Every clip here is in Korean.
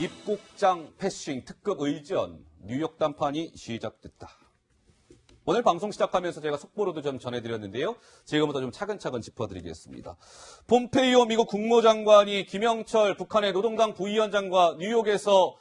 입국장 패싱 특급 의전 뉴욕 단판이 시작됐다. 오늘 방송 시작하면서 제가 속보로도 좀 전해드렸는데요. 지금부터 좀 차근차근 짚어드리겠습니다. 폼페이오 미국 국무장관이 김영철 북한의 노동당 부위원장과 뉴욕에서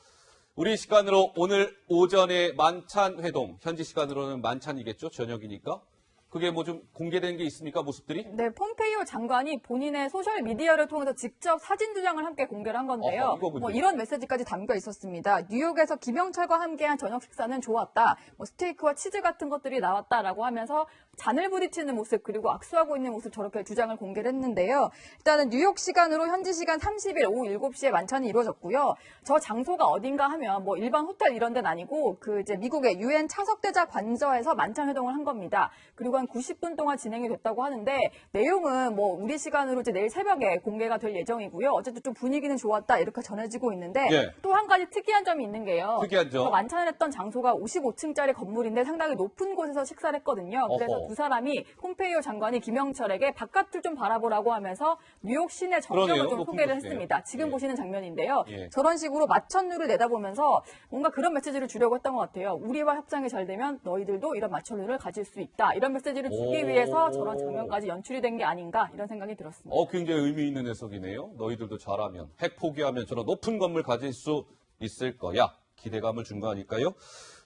우리 시간으로 오늘 오전에 만찬 회동, 현지 시간으로는 만찬이겠죠? 저녁이니까. 그게 뭐 좀 공개된 게 있습니까? 모습들이? 네, 폼페이오 장관이 본인의 소셜 미디어를 통해서 직접 사진 두 장을 함께 공개를 한 건데요. 뭐 이런 메시지까지 담겨 있었습니다. 뉴욕에서 김영철과 함께한 저녁 식사는 좋았다. 뭐 스테이크와 치즈 같은 것들이 나왔다라고 하면서 잔을 부딪히는 모습 그리고 악수하고 있는 모습 저렇게 두 장을 공개를 했는데요. 일단은 뉴욕 시간으로 현지 시간 30일 오후 7시에 만찬이 이루어졌고요. 저 장소가 어딘가 하면 뭐 일반 호텔 이런 데는 아니고 그 이제 미국의 유엔 차석대자 관저에서 만찬 회동을 한 겁니다. 그리고 한 90분 동안 진행이 됐다고 하는데 내용은 뭐 우리 시간으로 이제 내일 새벽에 공개가 될 예정이고요. 어쨌든 좀 분위기는 좋았다 이렇게 전해지고 있는데 또 한 가지 특이한 점이 있는 게요. 특이한 점. 만찬을 했던 장소가 55층짜리 건물인데 상당히 높은 곳에서 식사를 했거든요. 그래서 두 사람이 폼페이오 장관이 김영철에게 바깥을 좀 바라보라고 하면서 뉴욕 시내 전경을 좀 소개를 했습니다. 지금 보시는 장면인데요. 저런 식으로 마천루를 내다보면서 뭔가 그런 메시지를 주려고 했던 것 같아요. 우리와 협상이 잘 되면 너희들도 이런 마천루를 가질 수 있다. 이런 메시지를 주기 위해서 저런 장면까지 연출이 된 게 아닌가 이런 생각이 들었습니다. 굉장히 의미 있는 해석이네요. 너희들도 잘하면, 핵 포기하면 저런 높은 건물 가질 수 있을 거야. 기대감을 준 거 아닐까요?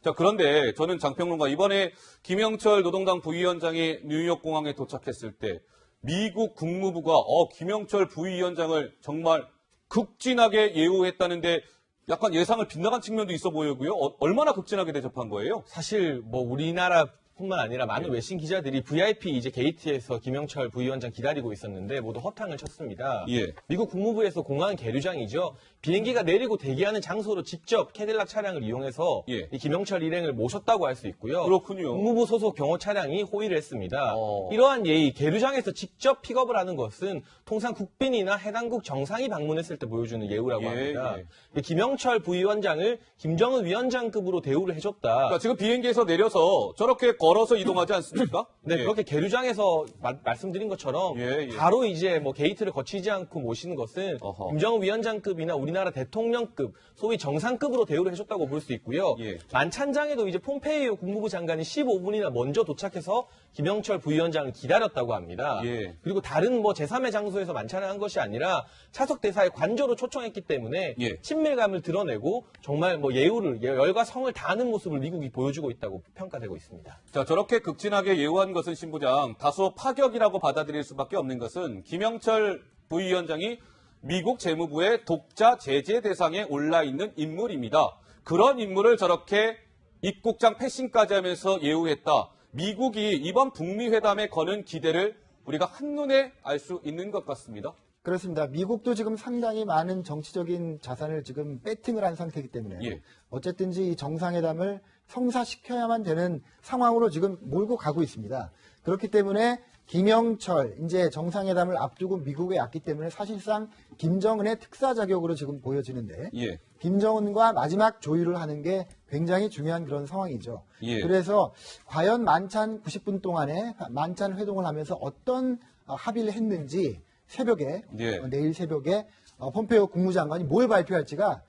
자, 그런데 저는 장평론가 이번에 김영철 노동당 부위원장이 뉴욕 공항에 도착했을 때 미국 국무부가 김영철 부위원장을 정말 극진하게 예우했다는데 약간 예상을 빗나간 측면도 있어 보이고요. 얼마나 극진하게 대접한 거예요? 사실 뭐 우리나라뿐만 아니라 많은 외신 기자들이 VIP 이제 게이트에서 김영철 부위원장 기다리고 있었는데 모두 허탕을 쳤습니다. 미국 국무부에서 공항 계류장이죠. 비행기가 내리고 대기하는 장소로 직접 캐딜락 차량을 이용해서 이 김영철 일행을 모셨다고 할 수 있고요. 그렇군요. 국무부 소속 경호 차량이 호위를 했습니다. 이러한 예의, 계류장에서 직접 픽업을 하는 것은 통상 국빈이나 해당국 정상이 방문했을 때 보여주는 예우라고 합니다. 김영철 부위원장을 김정은 위원장급으로 대우를 해줬다. 그러니까 지금 비행기에서 내려서 저렇게 걸어서 이동하지 않습니까? 네, 그렇게 계류장에서 말씀드린 것처럼 바로 이제 뭐 게이트를 거치지 않고 모시는 것은 김정은 위원장급이나 우리나라 대통령급, 소위 정상급으로 대우를 해줬다고 볼 수 있고요. 만찬장에도 이제 폼페이오 국무부 장관이 15분이나 먼저 도착해서 김영철 부위원장을 기다렸다고 합니다. 그리고 다른 뭐 제3의 장소에서 만찬을 한 것이 아니라 차석 대사의 관저로 초청했기 때문에 친밀감을 드러내고 정말 뭐 예우를 열과 성을 다하는 모습을 미국이 보여주고 있다고 평가되고 있습니다. 자, 저렇게 극진하게 예우한 것은 신부장 다소 파격이라고 받아들일 수밖에 없는 것은 김영철 부위원장이 미국 재무부의 독자 제재 대상에 올라 있는 인물입니다. 그런 인물을 저렇게 입국장 패싱까지 하면서 예우했다. 미국이 이번 북미 회담에 거는 기대를 우리가 한눈에 알 수 있는 것 같습니다. 그렇습니다. 미국도 지금 상당히 많은 정치적인 자산을 지금 배팅을 한 상태이기 때문에 어쨌든지 이 정상회담을 성사시켜야만 되는 상황으로 지금 몰고 가고 있습니다. 그렇기 때문에 김영철 이제 정상회담을 앞두고 미국에 왔기 때문에 사실상 김정은의 특사 자격으로 지금 보여지는데 김정은과 마지막 조율을 하는 게 굉장히 중요한 그런 상황이죠. 그래서 과연 만찬 90분 동안에 만찬 회동을 하면서 어떤 합의를 했는지 새벽에 내일 새벽에 폼페이오 국무장관이 뭘 발표할지가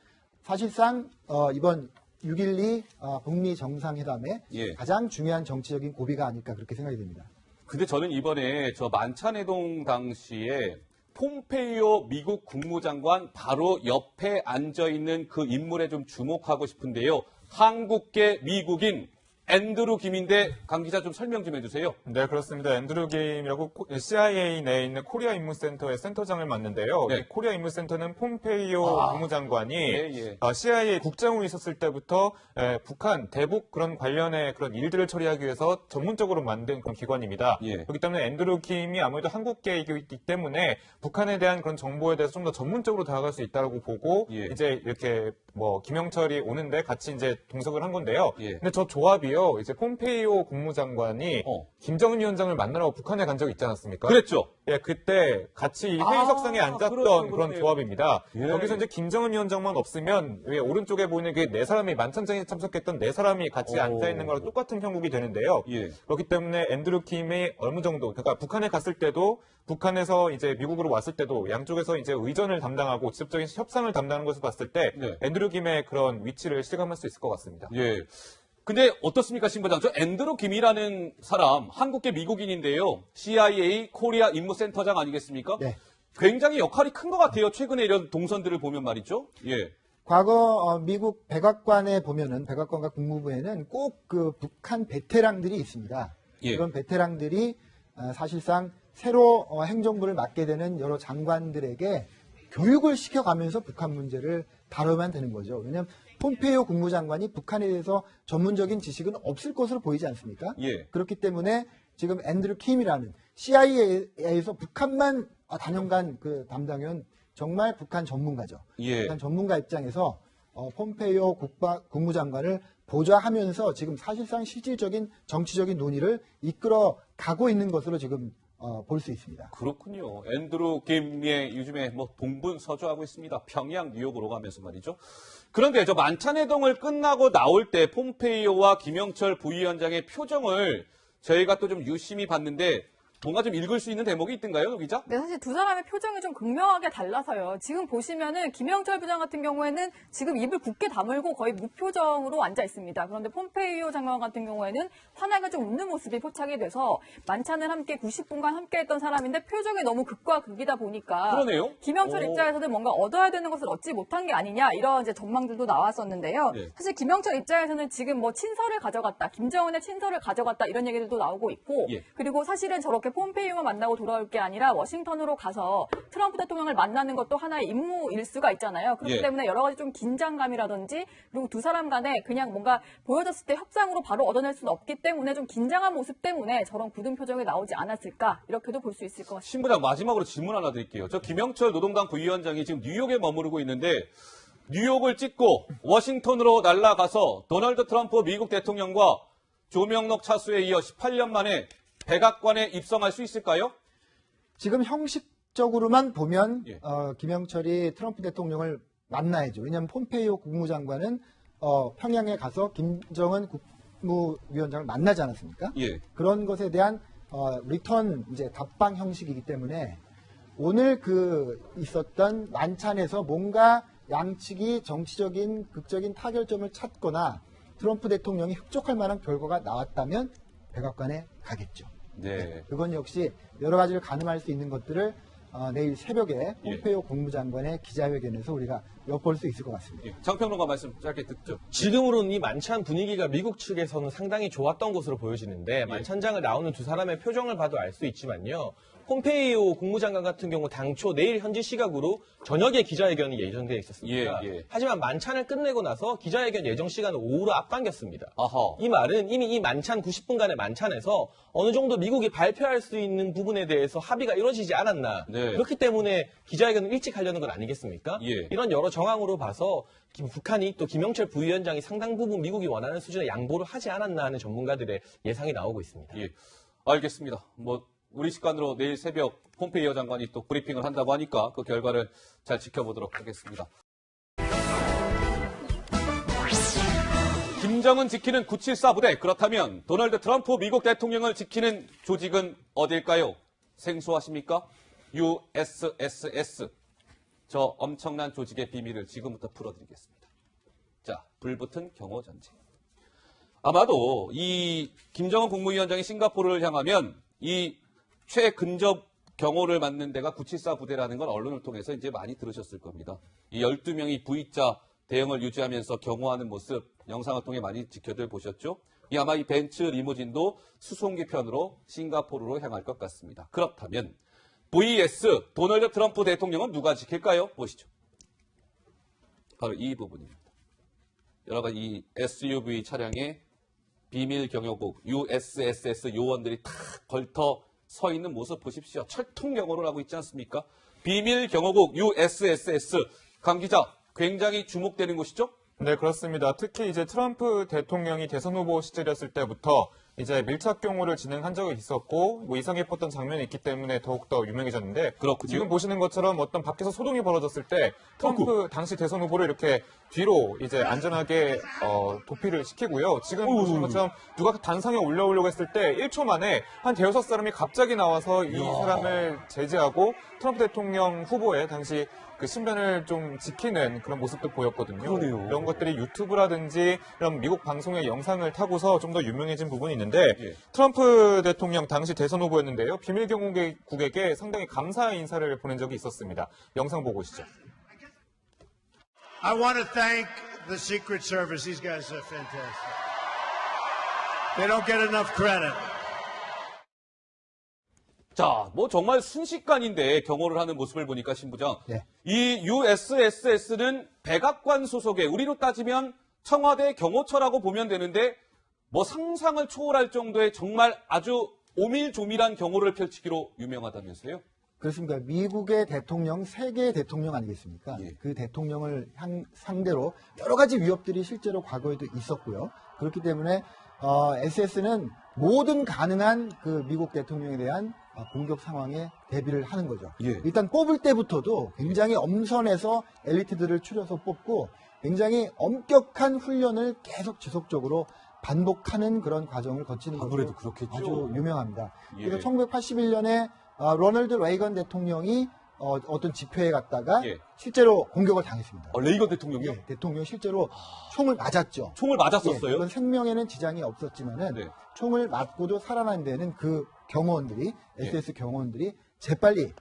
사실상 이번 6.12 북미 정상회담의 가장 중요한 정치적인 고비가 아닐까 그렇게 생각이 됩니다. 근데 저는 이번에 저 만찬회동 당시에 폼페이오 미국 국무장관 바로 옆에 앉아있는 그 인물에 좀 주목하고 싶은데요. 한국계 미국인 앤드루 김인데 강 기자 좀 설명 좀 해주세요. 네, 그렇습니다. 앤드루 김이라고 CIA 내에 있는 코리아 임무센터의 센터장을 맡는데요. 이 코리아 임무센터는 폼페이오 국무장관이 CIA 국장으로 있었을 때부터 북한, 대북 그런 관련의 그런 일들을 처리하기 위해서 전문적으로 만든 그런 기관입니다. 그렇기 때문에 앤드루 김이 아무래도 한국계이기 때문에 북한에 대한 그런 정보에 대해서 좀 더 전문적으로 다가갈 수 있다고 보고 이제 이렇게 김영철이 오는데 같이 이제 동석을 한 건데요. 근데 저 조합이요, 이제 폼페이오 국무장관이 김정은 위원장을 만나러 북한에 간 적이 있지 않았습니까? 그랬죠. 예, 그때 같이 회의석상에 앉았던 그런 그러네요. 조합입니다. 여기서 이제 김정은 위원장만 없으면 왜 오른쪽에 보이는 그 네 사람이 만찬장에 참석했던 네 사람이 같이 앉아 있는 거랑 똑같은 형국이 되는데요. 그렇기 때문에 앤드루 킴이 어느 정도, 그러니까 북한에 갔을 때도 북한에서 이제 미국으로 왔을 때도 양쪽에서 이제 의전을 담당하고 직접적인 협상을 담당하는 것을 봤을 때 앤드루 김의 그런 위치를 실감할 수 있을 것 같습니다. 예. 근데 어떻습니까, 신부장? 저 앤드루 김이라는 사람, 한국계 미국인인데요. CIA 코리아 임무센터장 아니겠습니까? 네. 굉장히 역할이 큰 것 같아요. 최근에 이런 동선들을 보면 말이죠. 예. 과거 미국 백악관에 보면은 백악관과 국무부에는 꼭 그 북한 베테랑들이 있습니다. 그런 베테랑들이 사실상 새로 행정부를 맡게 되는 여러 장관들에게 교육을 시켜가면서 북한 문제를 다루면 되는 거죠. 왜냐하면 폼페이오 국무장관이 북한에 대해서 전문적인 지식은 없을 것으로 보이지 않습니까? 그렇기 때문에 지금 앤드루 킴이라는 CIA에서 북한만 단연간 그 담당한 정말 북한 전문가죠. 북한 전문가 입장에서 폼페이오 국무장관을 보좌하면서 지금 사실상 실질적인 정치적인 논의를 이끌어 가고 있는 것으로 지금 볼 수 있습니다. 그렇군요. 앤드루 김의 요즘에 동분서주하고 있습니다. 평양, 뉴욕으로 가면서 말이죠. 그런데 저 만찬회동을 끝나고 나올 때 폼페이오와 김영철 부위원장의 표정을 저희가 또 좀 유심히 봤는데 뭔가 좀 읽을 수 있는 대목이 있던가요, 노 기자? 네, 사실 두 사람의 표정이 좀 극명하게 달라서요. 지금 보시면은 김영철 부장 같은 경우에는 지금 입을 굳게 다물고 거의 무표정으로 앉아 있습니다. 그런데 폼페이오 장관 같은 경우에는 환하게 좀 웃는 모습이 포착이 돼서 만찬을 함께 90분간 함께했던 사람인데 표정이 너무 극과 극이다 보니까 그러네요. 김영철 입장에서는 뭔가 얻어야 되는 것을 얻지 못한 게 아니냐 이런 이제 전망들도 나왔었는데요. 사실 김영철 입장에서는 지금 친서를 가져갔다, 김정은의 친서를 가져갔다 이런 얘기들도 나오고 있고 그리고 사실은 저렇게 폼페이오만 만나고 돌아올 게 아니라 워싱턴으로 가서 트럼프 대통령을 만나는 것도 하나의 임무일 수가 있잖아요. 그렇기 때문에 여러 가지 좀 긴장감이라든지 그리고 두 사람 간에 그냥 뭔가 보여졌을 때 협상으로 바로 얻어낼 수는 없기 때문에 좀 긴장한 모습 때문에 저런 굳은 표정이 나오지 않았을까 이렇게도 볼 수 있을 것 같습니다. 신부장 마지막으로 질문 하나 드릴게요. 저 김영철 노동당 부위원장이 지금 뉴욕에 머무르고 있는데 뉴욕을 찍고 워싱턴으로 날아가서 도널드 트럼프 미국 대통령과 조명록 차수에 이어 18년 만에 백악관에 입성할 수 있을까요? 지금 형식적으로만 보면 김영철이 트럼프 대통령을 만나야죠. 왜냐하면 폼페이오 국무장관은 평양에 가서 김정은 국무위원장을 만나지 않았습니까? 그런 것에 대한 리턴 이제 답방 형식이기 때문에 오늘 있었던 만찬에서 뭔가 양측이 정치적인 극적인 타결점을 찾거나 트럼프 대통령이 흡족할 만한 결과가 나왔다면 백악관에 가겠죠. 그건 역시 여러 가지를 가늠할 수 있는 것들을 내일 새벽에 폼페이오 국무장관의 기자회견에서 우리가 엿볼 수 있을 것 같습니다. 장평론가 말씀 짧게 듣죠. 지금으로는 이 만찬 분위기가 미국 측에서는 상당히 좋았던 것으로 보여지는데 만찬장을 나오는 두 사람의 표정을 봐도 알 수 있지만요. 폼페이오 국무장관 같은 경우 당초 내일 현지 시각으로 저녁에 기자회견이 예정되어 있었습니다. 하지만 만찬을 끝내고 나서 기자회견 예정 시간을 오후로 앞당겼습니다. 이 말은 이미 이 만찬 90분간의 만찬에서 어느 정도 미국이 발표할 수 있는 부분에 대해서 합의가 이루어지지 않았나. 그렇기 때문에 기자회견을 일찍 하려는 건 아니겠습니까? 이런 여러 정황으로 봐서 북한이 또 김영철 부위원장이 상당 부분 미국이 원하는 수준의 양보를 하지 않았나 하는 전문가들의 예상이 나오고 있습니다. 알겠습니다. 우리 시간으로 내일 새벽 폼페이오 장관이 또 브리핑을 한다고 하니까 그 결과를 잘 지켜보도록 하겠습니다. 김정은 지키는 974 부대, 그렇다면 도널드 트럼프 미국 대통령을 지키는 조직은 어딜까요? 생소하십니까? USSS. 저 엄청난 조직의 비밀을 지금부터 풀어드리겠습니다. 자, 불붙은 경호전쟁. 아마도 이 김정은 국무위원장이 싱가포르를 향하면 이 최근접 경호를 맡는 데가 974 부대라는 건 언론을 통해서 이제 많이 들으셨을 겁니다. 이 12명이 V자 대응을 유지하면서 경호하는 모습 영상을 통해 많이 지켜들 보셨죠? 아마 이 벤츠 리무진도 수송기 편으로 싱가포르로 향할 것 같습니다. 그렇다면 VS 도널드 트럼프 대통령은 누가 지킬까요? 보시죠. 바로 이 부분입니다. 여러 가지 이 SUV 차량에 비밀 경호국 USSS 요원들이 탁 걸터 서 있는 모습 보십시오. 철통 경호를 하고 있지 않습니까? 비밀 경호국 USSS. 강 기자, 굉장히 주목되는 곳이죠? 네, 그렇습니다. 특히 이제 트럼프 대통령이 대선 후보 시절이었을 때부터 이제 밀착 경호를 진행한 적이 있었고 뭐 이상 깊었던 장면이 있기 때문에 더욱더 유명해졌는데 그렇군요. 지금 보시는 것처럼 어떤 밖에서 소동이 벌어졌을 때 트럼프 당시 대선 후보를 이렇게 뒤로 이제 안전하게 도피를 시키고요. 지금 보시는 것처럼 누가 단상에 올라오려고 했을 때 1초 만에 한 대여섯 사람이 갑자기 나와서 이 사람을 제지하고 트럼프 대통령 후보의 당시 그 신변을 좀 지키는 그런 모습도 보였거든요. 그러네요. 이런 것들이 유튜브라든지 이런 미국 방송의 영상을 타고서 좀 더 유명해진 부분이 있는데 트럼프 대통령 당시 대선 후보였는데요. 비밀경호국에게 상당히 감사 인사를 보낸 적이 있었습니다. 영상 보고 오시죠. I want to thank the Secret Service. These guys are fantastic. They don't get enough credit. 자, 뭐 정말 순식간인데 경호를 하는 모습을 보니까 신부장. 네. 이 USSS는 백악관 소속의 우리로 따지면 청와대 경호처라고 보면 되는데 뭐 상상을 초월할 정도의 정말 아주 오밀조밀한 경호를 펼치기로 유명하다면서요? 그렇습니다. 미국의 대통령, 세계의 대통령 아니겠습니까? 예. 그 대통령을 상대로 여러 가지 위협들이 실제로 과거에도 있었고요. 그렇기 때문에 SS는 모든 가능한 그 미국 대통령에 대한 공격 상황에 대비를 하는 거죠. 예. 일단 뽑을 때부터도 굉장히 엄선해서 엘리트들을 추려서 뽑고 굉장히 엄격한 훈련을 계속 지속적으로 반복하는 그런 과정을 거치는 것으로 아무래도 그렇겠죠. 아주 유명합니다. 예. 그래서 1981년에 로널드 레이건 대통령이 어떤 집회에 갔다가 예. 실제로 공격을 당했습니다. 레이건 대통령이요? 예, 대통령 실제로 총을 맞았죠. 총을 맞았었어요? 물론 생명에는 지장이 없었지만은 네. 총을 맞고도 살아난 데는 그 경호원들이 예. SS 경호원들이 재빨리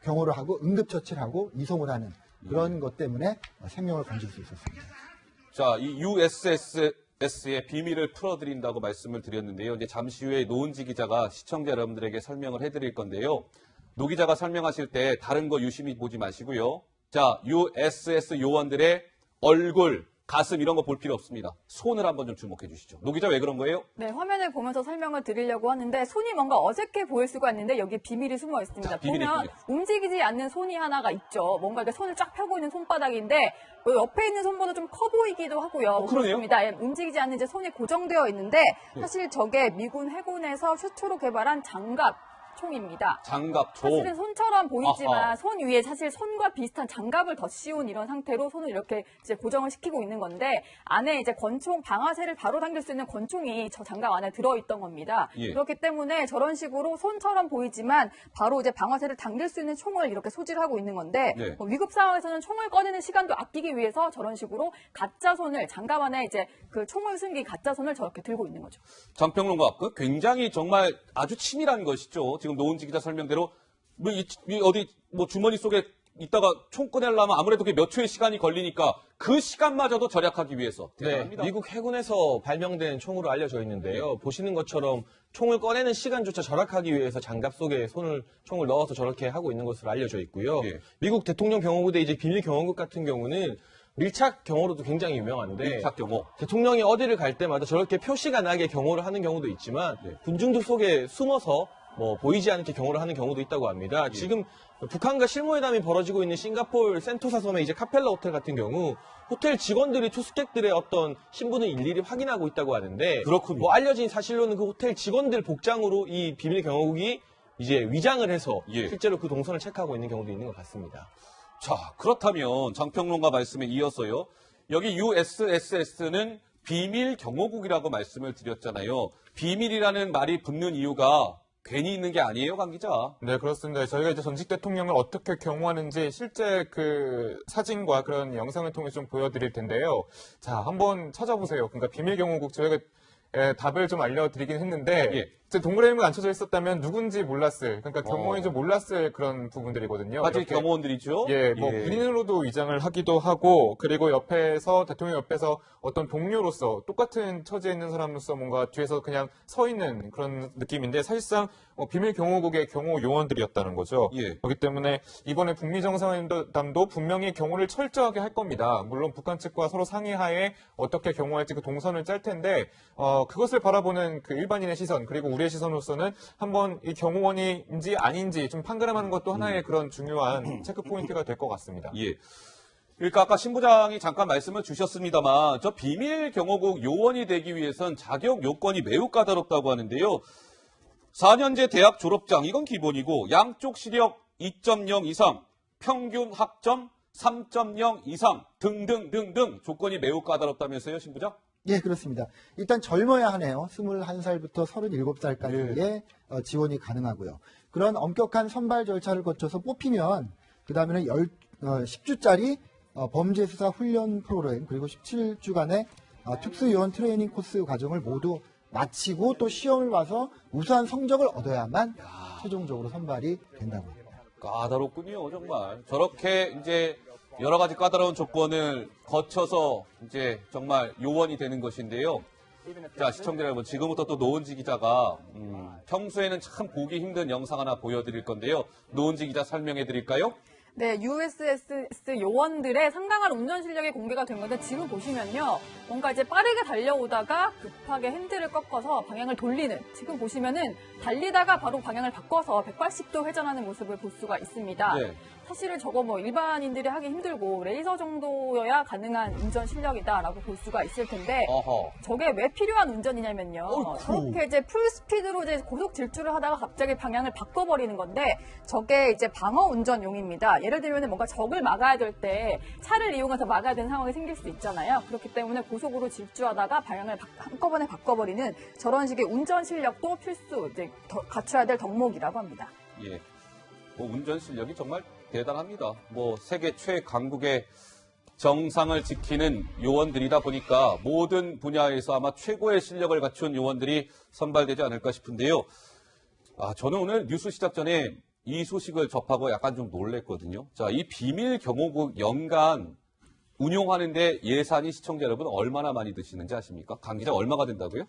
경호를 하고 응급처치를 하고 이송을 하는 그런 것 때문에 생명을 건질 수 있었습니다. 자, 이 USS의 비밀을 풀어드린다고 말씀을 드렸는데요. 이제 잠시 후에 노은지 기자가 시청자 여러분들에게 설명을 해드릴 건데요. 노 기자가 설명하실 때 다른 거 유심히 보지 마시고요. 자, USS 요원들의 얼굴, 가슴 이런 거 볼 필요 없습니다. 손을 한번 좀 주목해 주시죠. 노 기자 왜 그런 거예요? 네, 화면을 보면서 설명을 드리려고 하는데 손이 뭔가 어색해 보일 수가 있는데 여기 비밀이 숨어 있습니다. 자, 비밀이 보면 있군요. 움직이지 않는 손이 하나가 있죠. 뭔가 이렇게 손을 쫙 펴고 있는 손바닥인데 옆에 있는 손보다 좀 커 보이기도 하고요. 그러네요. 그렇습니다. 예, 움직이지 않는 이제 손이 고정되어 있는데 사실 저게 미군 해군에서 최초로 개발한 장갑 총입니다. 장갑총. 사실은 손처럼 보이지만 아하. 손 위에 사실 손과 비슷한 장갑을 더 씌운 이런 상태로 손을 이렇게 이제 고정을 시키고 있는 건데 안에 이제 권총 방아쇠를 바로 당길 수 있는 권총이 저 장갑 안에 들어있던 겁니다. 예. 그렇기 때문에 저런 식으로 손처럼 보이지만 바로 이제 방아쇠를 당길 수 있는 총을 이렇게 소지하고 있는 건데 네. 위급 상황에서는 총을 꺼내는 시간도 아끼기 위해서 저런 식으로 가짜 손을 장갑 안에 이제 그 총을 숨긴 가짜 손을 저렇게 들고 있는 거죠. 장평론가 굉장히 정말 아주 치밀한 것이죠. 지금 노은지 기자 설명대로 어디 주머니 속에 있다가 총 꺼내려면 아무래도 몇 초의 시간이 걸리니까 그 시간마저도 절약하기 위해서 대단합니다. 네, 미국 해군에서 발명된 총으로 알려져 있는데요. 보시는 것처럼 총을 꺼내는 시간조차 절약하기 위해서 장갑 속에 총을 넣어서 저렇게 하고 있는 것으로 알려져 있고요. 예. 미국 대통령 경호부대 이제 비밀 경호국 같은 경우는 밀착 경호로도 굉장히 유명한데 밀착 경호. 대통령이 어디를 갈 때마다 저렇게 표시가 나게 경호를 하는 경우도 있지만 네. 군중들 속에 숨어서 보이지 않게 경호를 하는 경우도 있다고 합니다. 지금 북한과 실무회담이 벌어지고 있는 싱가포르 센토사 섬의 이제 카펠라 호텔 같은 경우 호텔 직원들이 투숙객들의 어떤 신분을 일일이 확인하고 있다고 하는데 그렇군요. 알려진 사실로는 그 호텔 직원들 복장으로 이 비밀 경호국이 이제 위장을 해서 예. 실제로 그 동선을 체크하고 있는 경우도 있는 것 같습니다. 자, 그렇다면 장평론가 말씀에 이어서요. 여기 USSS는 비밀 경호국이라고 말씀을 드렸잖아요. 비밀이라는 말이 붙는 이유가 괜히 있는 게 아니에요, 강 기자? 네, 그렇습니다. 저희가 이제 전직 대통령을 어떻게 경호하는지 실제 그 사진과 그런 영상을 통해서 좀 보여드릴 텐데요. 자, 한번 찾아보세요. 그러니까 비밀 경호국 저희가 답을 좀 알려드리긴 했는데 예. 동그라미가 안 쳐져 있었다면 누군지 몰랐을, 그러니까 경호인지 몰랐을 그런 부분들이거든요. 아직 이렇게. 경호원들이죠? 예, 군인으로도 위장을 하기도 하고, 그리고 대통령 옆에서 어떤 동료로서 똑같은 처지에 있는 사람으로서 뭔가 뒤에서 그냥 서 있는 그런 느낌인데, 사실상 비밀 경호국의 경호 요원들이었다는 거죠. 예. 그렇기 때문에 이번에 북미 정상회담도 분명히 경호를 철저하게 할 겁니다. 물론 북한 측과 서로 상의하에 어떻게 경호할지 그 동선을 짤 텐데, 그것을 바라보는 그 일반인의 시선, 그리고 우리의 시선으로서는 한번 이 경호원인지 아닌지 좀 판가름하는 것도 하나의 그런 중요한 체크 포인트가 될 것 같습니다. 예. 그러니까 아까 신부장이 잠깐 말씀을 주셨습니다만 저 비밀 경호국 요원이 되기 위해선 자격 요건이 매우 까다롭다고 하는데요. 4년제 대학 졸업장 이건 기본이고 양쪽 시력 2.0 이상, 평균 학점 3.0 이상 등등등등 조건이 매우 까다롭다면서요, 신부장? 예, 그렇습니다. 일단 젊어야 하네요. 21살부터 37살까지의 지원이 가능하고요. 그런 엄격한 선발 절차를 거쳐서 뽑히면 그 다음에는 10주짜리 범죄수사 훈련 프로그램 그리고 17주간의 특수요원 트레이닝 코스 과정을 모두 마치고 또 시험을 봐서 우수한 성적을 얻어야만 최종적으로 선발이 된다고 합니다. 까다롭군요, 정말. 저렇게 이제 여러 가지 까다로운 조건을 거쳐서 이제 정말 요원이 되는 것인데요. 자, 시청자 여러분, 지금부터 또 노은지 기자가 평소에는 참 보기 힘든 영상 하나 보여드릴 건데요. 노은지 기자 설명해 드릴까요? 네, USS 요원들의 상당한 운전 실력이 공개가 된 건데 지금 보시면요. 뭔가 이제 빠르게 달려오다가 급하게 핸들을 꺾어서 방향을 돌리는 지금 보시면은 달리다가 바로 방향을 바꿔서 180도 회전하는 모습을 볼 수가 있습니다. 네. 사실은 저거 뭐 일반인들이 하기 힘들고 레이서 정도여야 가능한 운전 실력이다라고 볼 수가 있을 텐데 저게 왜 필요한 운전이냐면요. 저렇게 이제 풀스피드로 이제 고속 질주를 하다가 갑자기 방향을 바꿔버리는 건데 저게 이제 방어 운전용입니다. 예를 들면 뭔가 적을 막아야 될 때 차를 이용해서 막아야 되는 상황이 생길 수 있잖아요. 그렇기 때문에 고속으로 질주하다가 방향을 한꺼번에 바꿔버리는 저런 식의 운전 실력도 필수 이제 갖춰야 될 덕목이라고 합니다. 예, 뭐 운전 실력이 정말 대단합니다. 뭐 세계 최강국의 정상을 지키는 요원들이다 보니까 모든 분야에서 아마 최고의 실력을 갖춘 요원들이 선발되지 않을까 싶은데요. 저는 오늘 뉴스 시작 전에 이 소식을 접하고 약간 좀 놀랬거든요. 자, 이 비밀 경호국 연간 운용하는데 예산이 시청자 여러분 얼마나 많이 드시는지 아십니까? 강 기자 얼마가 된다고요?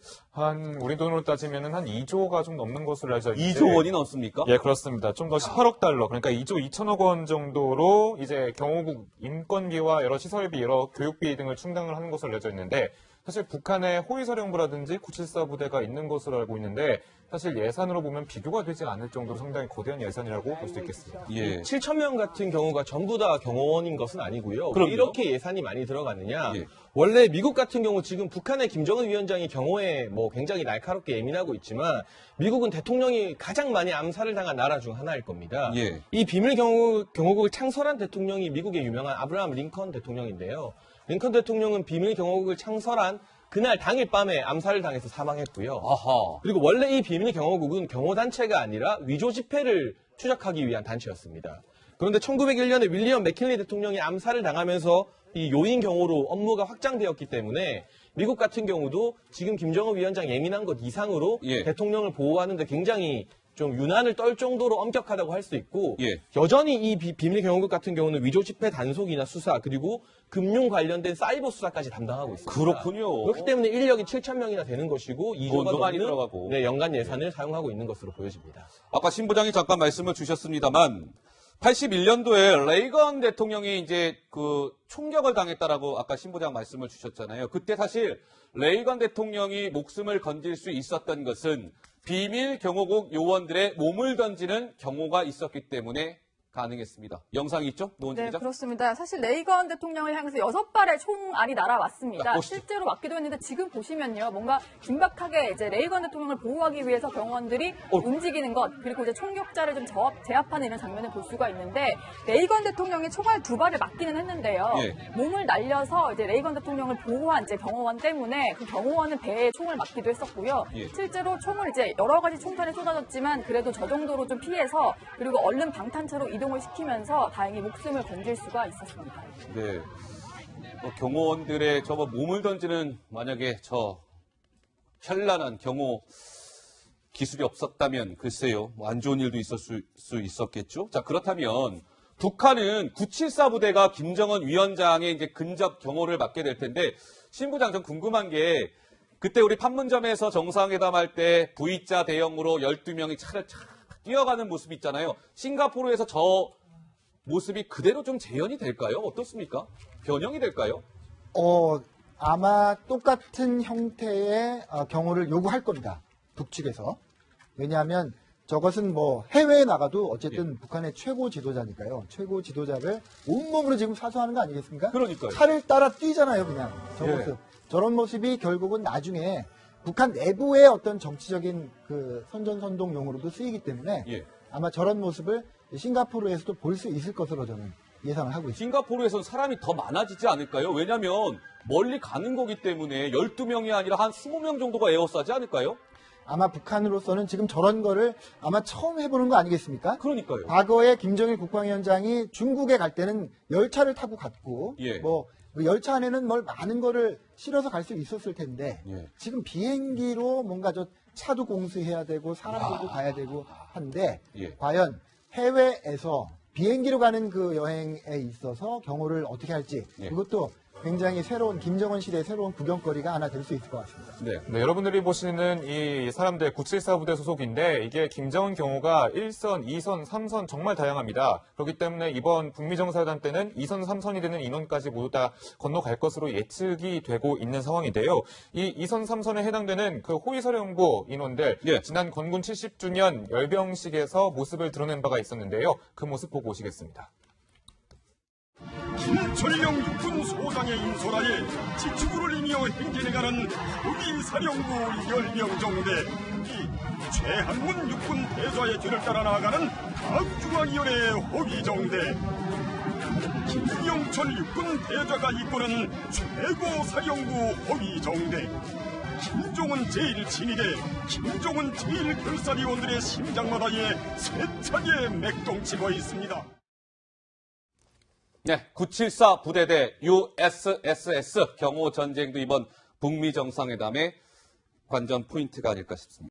우리 돈으로 따지면 한 2조가 좀 넘는 것으로 알려져 있는데 2조 원이 넘습니까? 예, 그렇습니다. 좀 더 18억 달러, 그러니까 2조 2천억 원 정도로 이제 경호국 인건비와 여러 시설비, 여러 교육비 등을 충당을 하는 것으로 알려져 있는데 사실 북한에 호위사령부라든지 974 부대가 있는 것으로 알고 있는데 사실 예산으로 보면 비교가 되지 않을 정도로 상당히 거대한 예산이라고 볼 수 있겠습니다. 예. 7천 명 같은 경우가 전부 다 경호원인 것은 아니고요. 그럼요. 왜 이렇게 예산이 많이 들어갔느냐? 예. 원래 미국 같은 경우 지금 북한의 김정은 위원장이 경호에 뭐 굉장히 날카롭게 예민하고 있지만 미국은 대통령이 가장 많이 암살을 당한 나라 중 하나일 겁니다. 예. 이 비밀 경호국을 창설한 대통령이 미국의 유명한 아브라함 링컨 대통령인데요. 링컨 대통령은 비밀 경호국을 창설한 그날 당일 밤에 암살을 당해서 사망했고요. 아하. 그리고 원래 이 비밀 경호국은 경호단체가 아니라 위조 지폐를 추적하기 위한 단체였습니다. 그런데 1901년에 윌리엄 맥킨리 대통령이 암살을 당하면서 이 요인 경호로 업무가 확장되었기 때문에 미국 같은 경우도 지금 김정은 위원장 예민한 것 이상으로 대통령을 보호하는데 굉장히 좀 유난을 떨 정도로 엄격하다고 할 수 있고 여전히 이 비밀 경호국 같은 경우는 위조 지폐 단속이나 수사 그리고 금융 관련된 사이버 수사까지 담당하고 있습니다. 그렇군요. 그렇기 때문에 인력이 7천 명이나 되는 것이고 2조가 많이 넘는 들어가고. 연간 예산을 사용하고 있는 것으로 보여집니다. 아까 신부장이 잠깐 말씀을 주셨습니다만 81년도에 레이건 대통령이 이제 그 총격을 당했다라고 아까 신부장 말씀을 주셨잖아요. 그때 사실 레이건 대통령이 목숨을 건질 수 있었던 것은 비밀 경호국 요원들의 몸을 던지는 경호가 있었기 때문에 가능했습니다. 영상이 있죠? 노은지 네, 기자? 그렇습니다. 사실 레이건 대통령을 향해서 6발의 총알이 날아왔습니다. 실제로 맞기도 했는데 지금 보시면요. 뭔가 긴박하게 이제 레이건 대통령을 보호하기 위해서 경호원들이 움직이는 것 그리고 이제 총격자를 좀 제압하는 이런 장면을 볼 수가 있는데 레이건 대통령이 총알 2발을 맞기는 했는데요. 몸을 날려서 이제 레이건 대통령을 보호한 이제 경호원 때문에 그 경호원은 배에 총을 맞기도 했었고요. 실제로 총을 이제 여러 가지 총탄이 쏟아졌지만 그래도 저 정도로 좀 피해서 그리고 얼른 방탄차로 이동을 시키면서 다행히 목숨을 건질 수가 있었습니다. 네. 경호원들의 저거 몸을 던지는 만약에 저 현란한 경호 기술이 없었다면 글쎄요. 안 좋은 일도 있었을 수 있었겠죠. 자, 그렇다면 북한은 974 부대가 김정은 위원장의 이제 근접 경호를 맡게 될 텐데 신부장 좀 궁금한 게 그때 우리 판문점에서 정상회담 할 때 V자 대형으로 12명이 차를 뛰어가는 모습 있잖아요. 싱가포르에서 저 모습이 그대로 좀 재현이 될까요? 어떻습니까? 변형이 될까요? 아마 똑같은 형태의 경호를 요구할 겁니다. 북측에서. 왜냐하면 저것은 뭐 해외에 나가도 어쨌든 북한의 최고 지도자니까요. 최고 지도자를 온몸으로 지금 사수하는 거 아니겠습니까? 그러니까요. 차를 따라 뛰잖아요, 그냥. 저 모습. 저런 모습이 결국은 나중에 북한 내부의 어떤 정치적인 그 선전선동용으로도 쓰이기 때문에 아마 저런 모습을 싱가포르에서도 볼 수 있을 것으로 저는 예상을 하고 있습니다. 싱가포르에서는 사람이 더 많아지지 않을까요? 왜냐하면 멀리 가는 거기 때문에 12명이 아니라 한 20명 정도가 에워싸지 않을까요? 아마 북한으로서는 지금 저런 거를 아마 처음 해보는 거 아니겠습니까? 그러니까요. 과거에 김정일 국방위원장이 중국에 갈 때는 열차를 타고 갔고, 뭐 열차 안에는 뭘 많은 거를 실어서 갈 수 있었을 텐데, 지금 비행기로 뭔가 저 차도 공수해야 되고 사람들도 가야 되고 한데, 과연 해외에서 비행기로 가는 그 여행에 있어서 경호를 어떻게 할지, 그것도 굉장히 새로운 김정은 시대의 새로운 구경거리가 하나 될 수 있을 것 같습니다. 네, 여러분들이 보시는 이 사람들 974 부대 소속인데 이게 김정은 경호가 1선, 2선, 3선 정말 다양합니다. 그렇기 때문에 이번 북미 정상회담 때는 2선, 3선이 되는 인원까지 모두 다 건너갈 것으로 예측이 되고 있는 상황인데요. 이 2선, 3선에 해당되는 그 호위사령부 인원들 지난 건군 70주년 열병식에서 모습을 드러낸 바가 있었는데요. 그 모습 보고 오시겠습니다. 김철령 육군 소장의 인솔하에 지축구를 이며 행진해가는 호위사령부 열병정대, 이 최한문 육군 대좌의 뒤를 따라 나아가는 각중앙위원회 호위정대, 김영철 육군 대좌가 이끄는 최고사령부 호위정대, 김종은 제1친위대, 김종은 제1결사위원들의 심장마다에 세차게 맥동치고 있습니다. 네, 974 부대대 USSS 경호 전쟁도 이번 북미 정상회담의 관전 포인트가 아닐까 싶습니다.